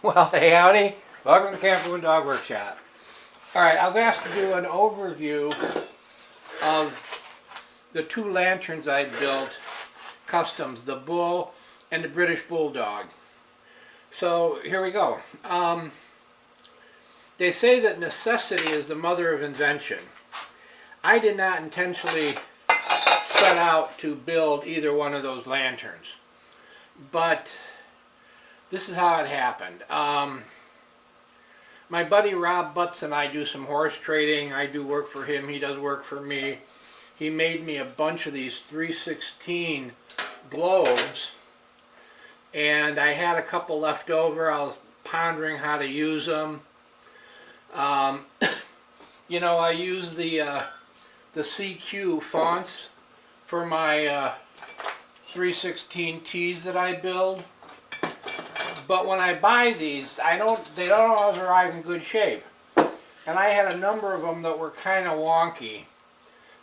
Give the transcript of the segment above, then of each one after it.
Well, hey, howdy. Welcome to Camper and Dog Workshop. All right, I was asked to do an overview of the two lanterns I built, customs, the Bull and the British Bulldog. So here we go. They say that necessity is the mother of invention. I did not intentionally set out to build either one of those lanterns, but this is how it happened. My buddy Rob Butts and I do some horse trading. I do work for him, he does work for me. He made me a bunch of these 316 globes, and I had a couple left over. I was pondering how to use them. You know, I use the CQ fonts for my 316 tees that I build. But when I buy these, they don't always arrive in good shape. And I had a number of them that were kind of wonky.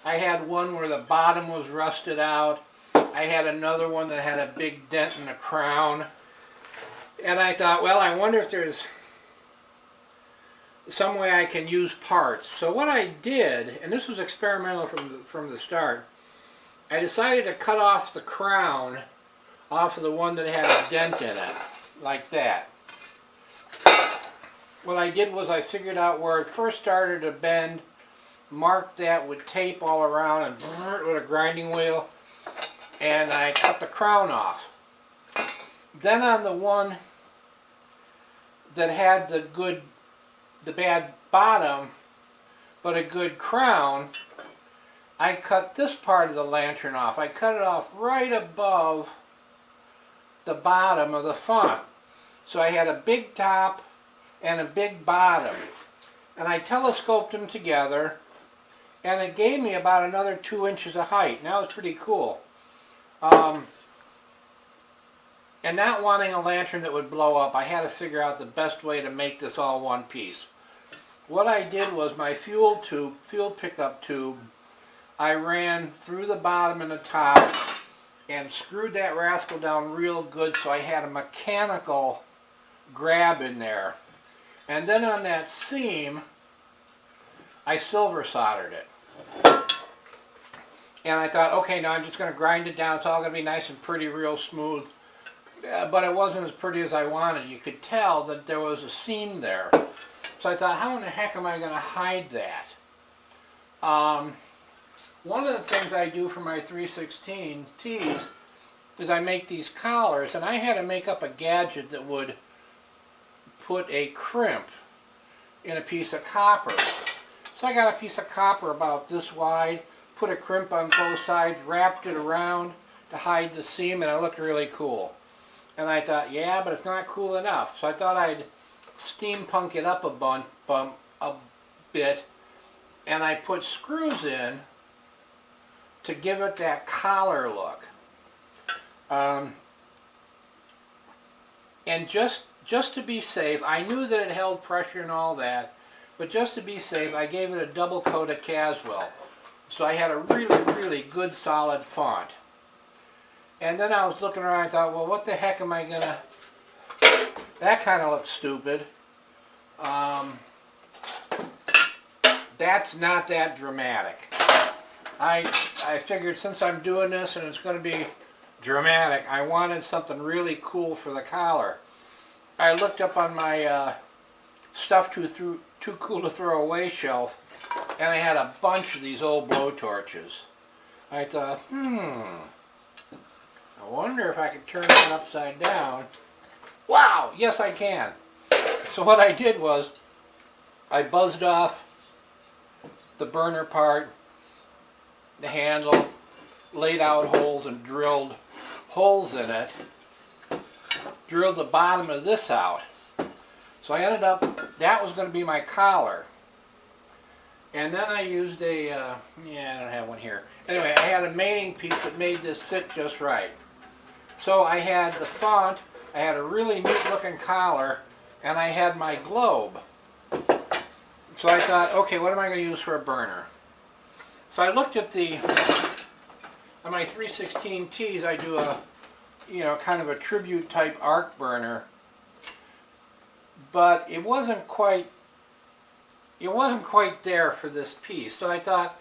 I had one where the bottom was rusted out. I had another one that had a big dent in the crown. And I thought, well, I wonder if there's some way I can use parts. So what I did, and this was experimental from the start, I decided to cut off the crown off of the one that had a dent in it, like that. What I did was I figured out where it first started to bend, marked that with tape all around and with a grinding wheel, and I cut the crown off. Then on the one that had the bad bottom but a good crown, I cut this part of the lantern off. I cut it off right above the bottom of the font. So I had a big top and a big bottom. And I telescoped them together, and it gave me about another 2 inches of height. Now it's pretty cool. And not wanting a lantern that would blow up, I had to figure out the best way to make this all one piece. What I did was my fuel pickup tube, I ran through the bottom and the top and screwed that rascal down real good so I had a mechanical grab in there. And then on that seam, I silver soldered it. And I thought, okay, now I'm just going to grind it down. It's all going to be nice and pretty, real smooth. But it wasn't as pretty as I wanted. You could tell that there was a seam there. So I thought, how in the heck am I going to hide that? One of the things I do for my 316 tees is I make these collars, and I had to make up a gadget that would put a crimp in a piece of copper. So I got a piece of copper about this wide, put a crimp on both sides, wrapped it around to hide the seam, and it looked really cool. And I thought, yeah, but it's not cool enough. So I thought I'd steampunk it up a bit, and I put screws in to give it that collar look. And just to be safe, I knew that it held pressure and all that, but just to be safe, I gave it a double coat of Caswell. So I had a really, really good solid font. And then I was looking around and I thought, well, what the heck am I gonna... That kind of looks stupid. That's not that dramatic. I figured since I'm doing this and it's going to be dramatic, I wanted something really cool for the collar. I looked up on my stuff too cool to throw away shelf, and I had a bunch of these old blowtorches. I thought, I wonder if I could turn that upside down. Wow, yes I can. So what I did was, I buzzed off the burner part, the handle, laid out holes and drilled holes in it, drilled the bottom of this out. So I ended up, that was going to be my collar. And then I used a, I don't have one here. Anyway, I had a mating piece that made this fit just right. So I had the font, I had a really neat looking collar, and I had my globe. So I thought, okay, what am I going to use for a burner? So I looked at on my 316 tees, I do a, kind of a tribute type arc burner. but it wasn't quite there for this piece. So I thought,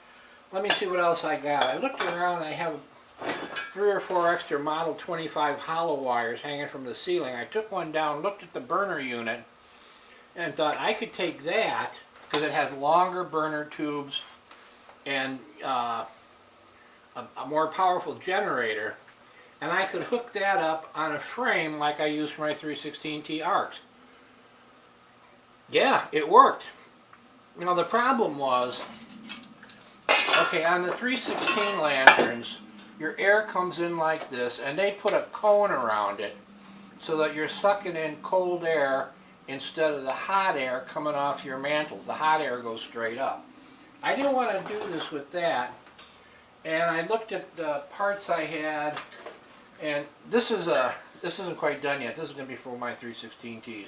let me see what else I got. I looked around, I have 3 or 4 extra Model 25 hollow wires hanging from the ceiling. I took one down, looked at the burner unit, and thought I could take that, because it has longer burner tubes and a more powerful generator, and I could hook that up on a frame like I use for my 316T arcs. Yeah, it worked. Now the problem was, okay, on the 316 lanterns, your air comes in like this, and they put a cone around it so that you're sucking in cold air instead of the hot air coming off your mantles. The hot air goes straight up. I didn't want to do this with that, and I looked at the parts I had, and this isn't quite done yet. This is going to be for my 316Ts.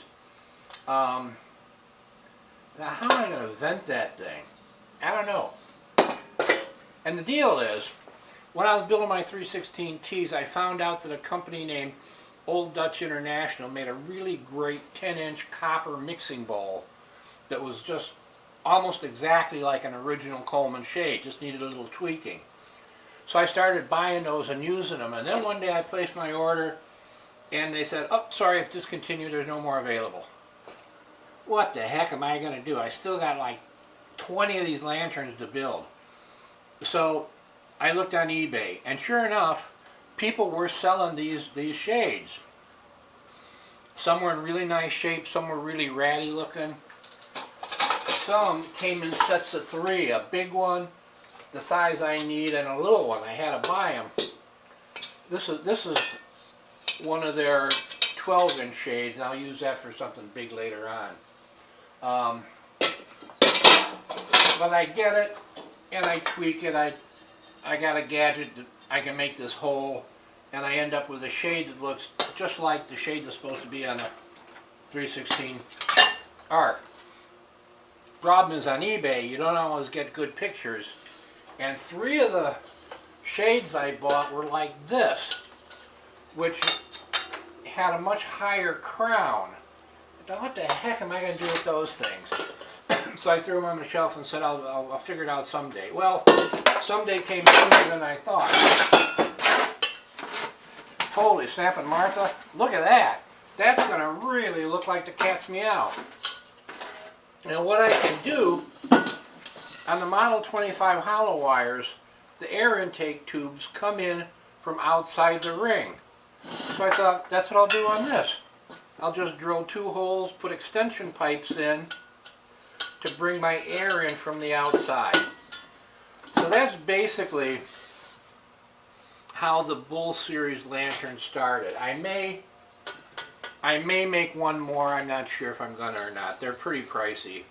Now how am I going to vent that thing? I don't know. And the deal is, when I was building my 316Ts, I found out that a company named Old Dutch International made a really great 10-inch copper mixing bowl that was just almost exactly like an original Coleman shade, just needed a little tweaking. So I started buying those and using them, and then one day I placed my order and they said, oh, sorry, it's discontinued, there's no more available. What the heck am I going to do? I still got like 20 of these lanterns to build. So I looked on eBay, and sure enough, people were selling these shades. Some were in really nice shape, some were really ratty looking. Some came in sets of 3, a big one, the size I need, and a little one. I had to buy them. This is one of their 12-inch shades, and I'll use that for something big later on. But I get it, and I tweak it. I got a gadget that I can make this hole, and I end up with a shade that looks just like the shade that's supposed to be on a 316 arc. Problem is, on eBay, you don't always get good pictures, and 3 of the shades I bought were like this, which had a much higher crown. I thought, what the heck am I going to do with those things? So I threw them on the shelf and said, I'll figure it out someday. Well, someday came sooner than I thought. Holy snap and Martha, look at that. That's going to really look like the cat's meow. Now what I can do, on the Model 25 hollow wires, the air intake tubes come in from outside the ring. So I thought, that's what I'll do on this. I'll just drill 2 holes, put extension pipes in to bring my air in from the outside. So that's basically how the Bull Series lantern started. I may make one more. I'm not sure if I'm gonna or not. They're pretty pricey.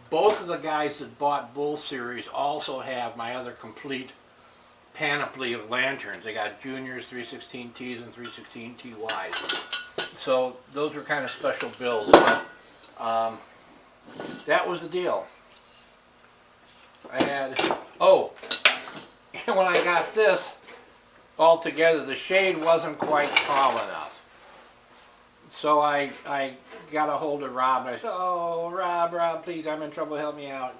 Both of the guys that bought Bull Series also have my other complete panoply of lanterns. They got juniors, 316Ts, and 316TYs. So those were kind of special builds. That was the deal. I had, oh, and when I got this all together, the shade wasn't quite tall enough. So I got a hold of Rob, and I said, oh, Rob, please, I'm in trouble, help me out.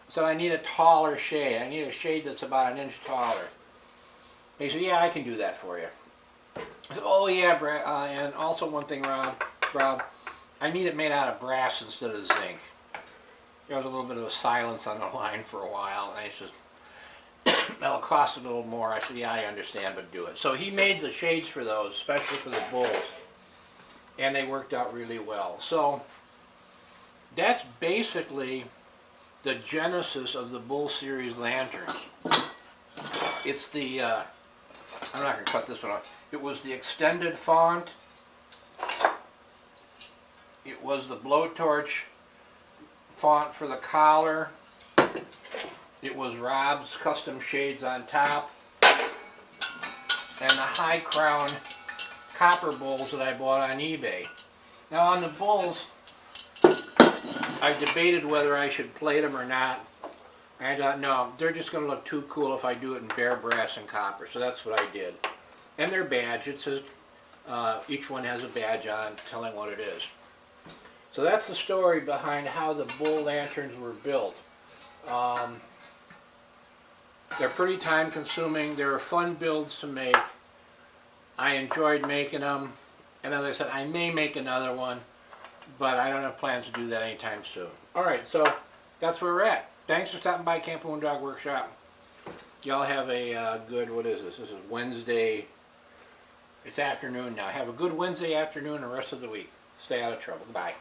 I said, I need a taller shade. I need a shade that's about 1 inch taller. He said, yeah, I can do that for you. I said, oh yeah, Brad, and also one thing, Rob, I need it made out of brass instead of zinc. There was a little bit of a silence on the line for a while, and I said, that'll cost a little more. I said, yeah, I understand, but do it. So he made the shades for those, especially for the Bulls, and they worked out really well. So that's basically the genesis of the Bull Series lanterns. It's the, I'm not going to cut this one off. It was the extended font. It was the blowtorch font for the collar. It was Rob's custom shades on top. And the high crown copper bowls that I bought on eBay. Now on the Bulls, I debated whether I should plate them or not. I thought, no, they're just going to look too cool if I do it in bare brass and copper. So that's what I did. And their badge, it says Each one has a badge on telling what it is. So that's the story behind how the bull lanterns were built. They're pretty time consuming. They're fun builds to make. I enjoyed making them. And as I said, I may make another one, but I don't have plans to do that anytime soon. Alright, so that's where we're at. Thanks for stopping by Camp Moon Dog Workshop. Y'all have a good, what is this? This is Wednesday. It's afternoon now. Have a good Wednesday afternoon and the rest of the week. Stay out of trouble. Bye.